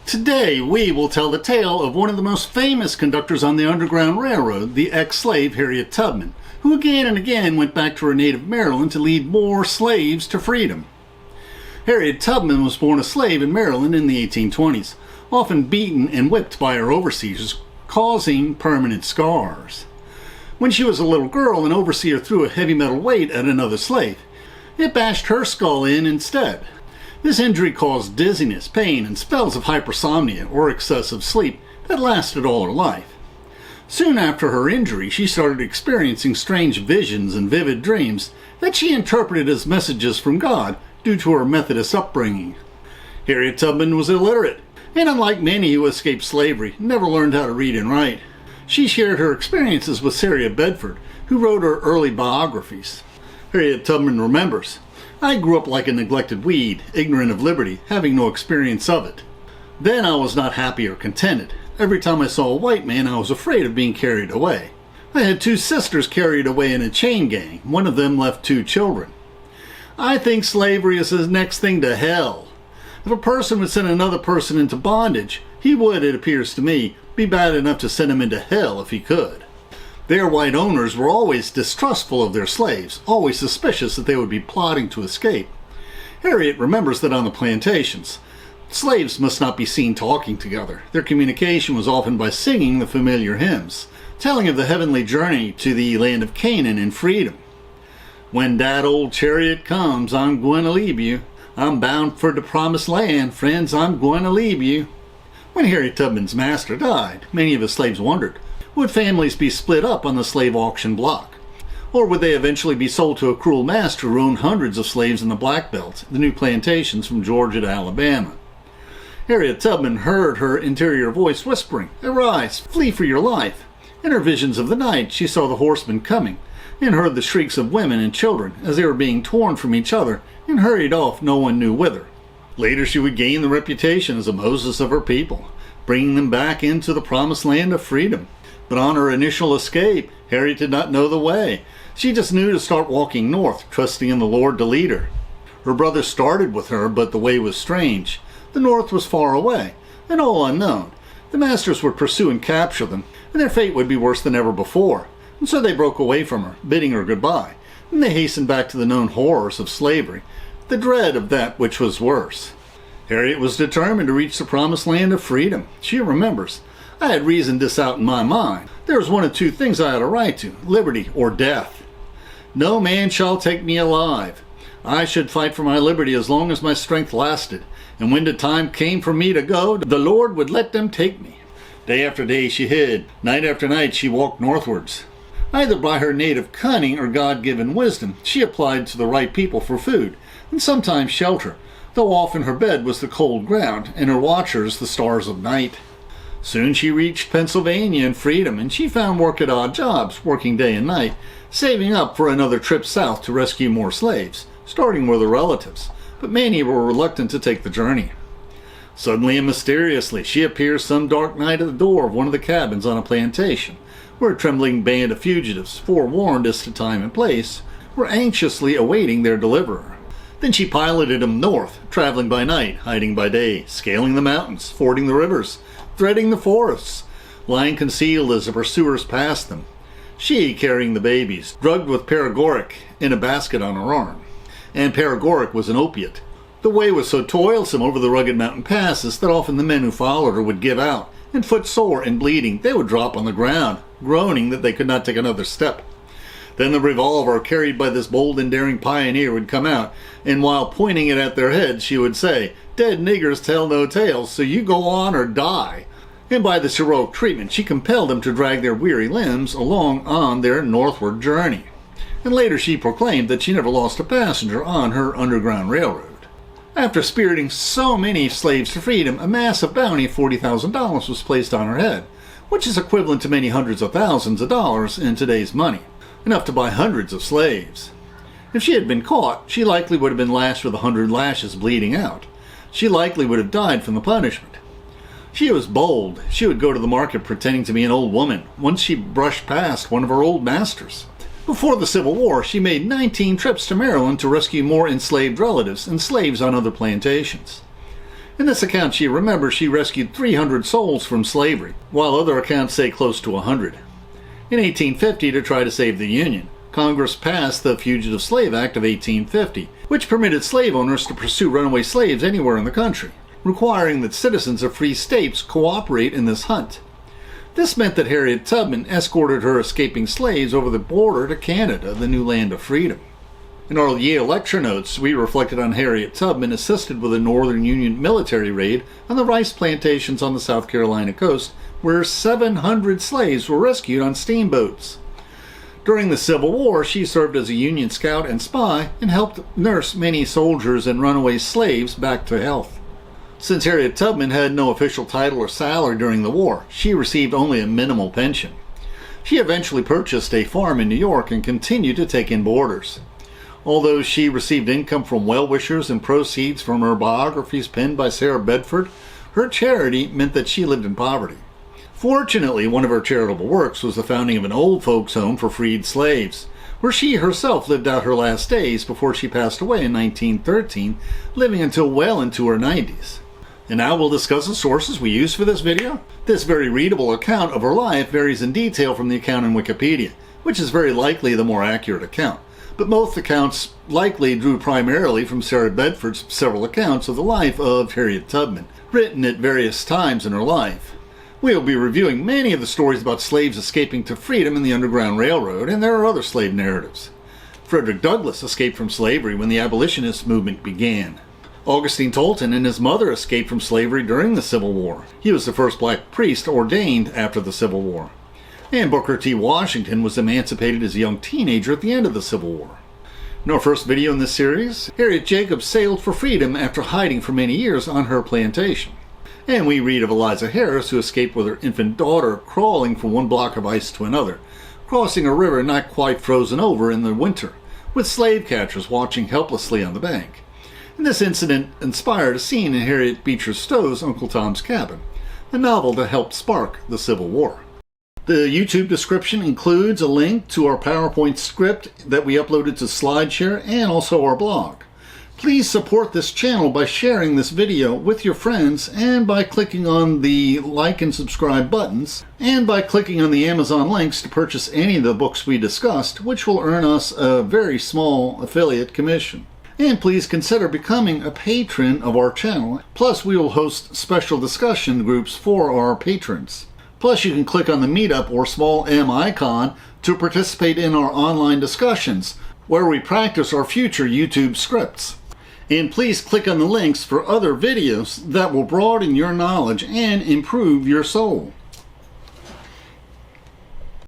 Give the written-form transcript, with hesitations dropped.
Today we will tell the tale of one of the most famous conductors on the Underground Railroad, the ex-slave Harriet Tubman, who again and again went back to her native Maryland to lead more slaves to freedom. Harriet Tubman was born a slave in Maryland in the 1820s, often beaten and whipped by her overseers, causing permanent scars. When she was a little girl, an overseer threw a heavy metal weight at another slave. It bashed her skull in instead. This injury caused dizziness, pain, and spells of hypersomnia, or excessive sleep, that lasted all her life. Soon after her injury, she started experiencing strange visions and vivid dreams that she interpreted as messages from God due to her Methodist upbringing. Harriet Tubman was illiterate, and unlike many who escaped slavery, never learned how to read and write. She shared her experiences with Sarah Bedford, who wrote her early biographies. Harriet Tubman remembers, "I grew up like a neglected weed, ignorant of liberty, having no experience of it. Then I was not happy or contented. Every time I saw a white man, I was afraid of being carried away. I had 2 sisters carried away in a chain gang. One of them left 2 children. I think slavery is the next thing to hell. If a person would send another person into bondage, he would, it appears to me, be bad enough to send him into hell if he could." Their white owners were always distrustful of their slaves, always suspicious that they would be plotting to escape. Harriet remembers that on the plantations, slaves must not be seen talking together. Their communication was often by singing the familiar hymns, telling of the heavenly journey to the land of Canaan and freedom. "When that old chariot comes, I'm going to leave you. I'm bound for the promised land. Friends, I'm going to leave you." When Harriet Tubman's master died, many of his slaves wondered, would families be split up on the slave auction block? Or would they eventually be sold to a cruel master who owned hundreds of slaves in the Black Belt, the new plantations from Georgia to Alabama? Harriet Tubman heard her interior voice whispering, "Arise, flee for your life." In her visions of the night, she saw the horsemen coming, and heard the shrieks of women and children as they were being torn from each other and hurried off no one knew whither. Later she would gain the reputation as a Moses of her people, bringing them back into the promised land of freedom. But on her initial escape, Harriet did not know the way. She just knew to start walking north, trusting in the Lord to lead her. Her brothers started with her, but the way was strange. The north was far away, and all unknown. The masters would pursue and capture them, and their fate would be worse than ever before. And so they broke away from her, bidding her goodbye, and they hastened back to the known horrors of slavery, the dread of that which was worse. Harriet was determined to reach the promised land of freedom. She remembers, "I had reasoned this out in my mind. There was one of 2 things I had a right to, liberty or death. No man shall take me alive. I should fight for my liberty as long as my strength lasted, and when the time came for me to go, the Lord would let them take me." Day after day she hid. Night after night she walked northwards. Either by her native cunning or God-given wisdom, she applied to the right people for food, and sometimes shelter, though often her bed was the cold ground, and her watchers the stars of night. Soon she reached Pennsylvania and freedom, and she found work at odd jobs, working day and night, saving up for another trip south to rescue more slaves, starting with her relatives, but many were reluctant to take the journey. Suddenly and mysteriously, she appears some dark night at the door of one of the cabins on a plantation, where a trembling band of fugitives, forewarned as to time and place, were anxiously awaiting their deliverer. Then she piloted them north, traveling by night, hiding by day, scaling the mountains, fording the rivers, threading the forests, lying concealed as the pursuers passed them. She carrying the babies, drugged with paregoric, in a basket on her arm. And paregoric was an opiate. The way was so toilsome over the rugged mountain passes that often the men who followed her would give out, and footsore and bleeding, they would drop on the ground, groaning that they could not take another step. Then the revolver carried by this bold and daring pioneer would come out, and while pointing it at their heads, she would say, "Dead niggers tell no tales, so you go on or die." And by this heroic treatment, she compelled them to drag their weary limbs along on their northward journey. And later she proclaimed that she never lost a passenger on her Underground Railroad. After spiriting so many slaves to freedom, a massive bounty of $40,000 was placed on her head, which is equivalent to many hundreds of thousands of dollars in today's money, enough to buy hundreds of slaves. If she had been caught, she likely would have been lashed with 100 lashes bleeding out. She likely would have died from the punishment. She was bold. She would go to the market pretending to be an old woman. Once she brushed past one of her old masters. Before the Civil War, she made 19 trips to Maryland to rescue more enslaved relatives and slaves on other plantations. In this account, she remembers she rescued 300 souls from slavery, while other accounts say close to 100. In 1850, to try to save the Union, Congress passed the Fugitive Slave Act of 1850, which permitted slave owners to pursue runaway slaves anywhere in the country, requiring that citizens of free states cooperate in this hunt. This meant that Harriet Tubman escorted her escaping slaves over the border to Canada, the new land of freedom. In our Yale lecture notes, we reflected on Harriet Tubman assisted with a Northern Union military raid on the rice plantations on the South Carolina coast, where 700 slaves were rescued on steamboats. During the Civil War, she served as a Union scout and spy and helped nurse many soldiers and runaway slaves back to health. Since Harriet Tubman had no official title or salary during the war, she received only a minimal pension. She eventually purchased a farm in New York and continued to take in boarders. Although she received income from well-wishers and proceeds from her biographies penned by Sarah Bedford, her charity meant that she lived in poverty. Fortunately, one of her charitable works was the founding of an old folks' home for freed slaves, where she herself lived out her last days before she passed away in 1913, living until well into her 90s. And now we'll discuss the sources we used for this video. This very readable account of her life varies in detail from the account in Wikipedia, which is very likely the more accurate account. But most accounts likely drew primarily from Sarah Bedford's several accounts of the life of Harriet Tubman, written at various times in her life. We'll be reviewing many of the stories about slaves escaping to freedom in the Underground Railroad, and there are other slave narratives. Frederick Douglass escaped from slavery when the abolitionist movement began. Augustine Tolton and his mother escaped from slavery during the Civil War. He was the first black priest ordained after the Civil War. And Booker T. Washington was emancipated as a young teenager at the end of the Civil War. In our first video in this series, Harriet Jacobs sailed for freedom after hiding for many years on her plantation. And we read of Eliza Harris, who escaped with her infant daughter crawling from one block of ice to another, crossing a river not quite frozen over in the winter, with slave catchers watching helplessly on the bank. And this incident inspired a scene in Harriet Beecher Stowe's Uncle Tom's Cabin, a novel that helped spark the Civil War. The YouTube description includes a link to our PowerPoint script that we uploaded to SlideShare and also our blog. Please support this channel by sharing this video with your friends and by clicking on the like and subscribe buttons and by clicking on the Amazon links to purchase any of the books we discussed, which will earn us a very small affiliate commission. And please consider becoming a patron of our channel. Plus, we will host special discussion groups for our patrons. Plus, you can click on the Meetup or small M icon to participate in our online discussions, where we practice our future YouTube scripts. And please click on the links for other videos that will broaden your knowledge and improve your soul.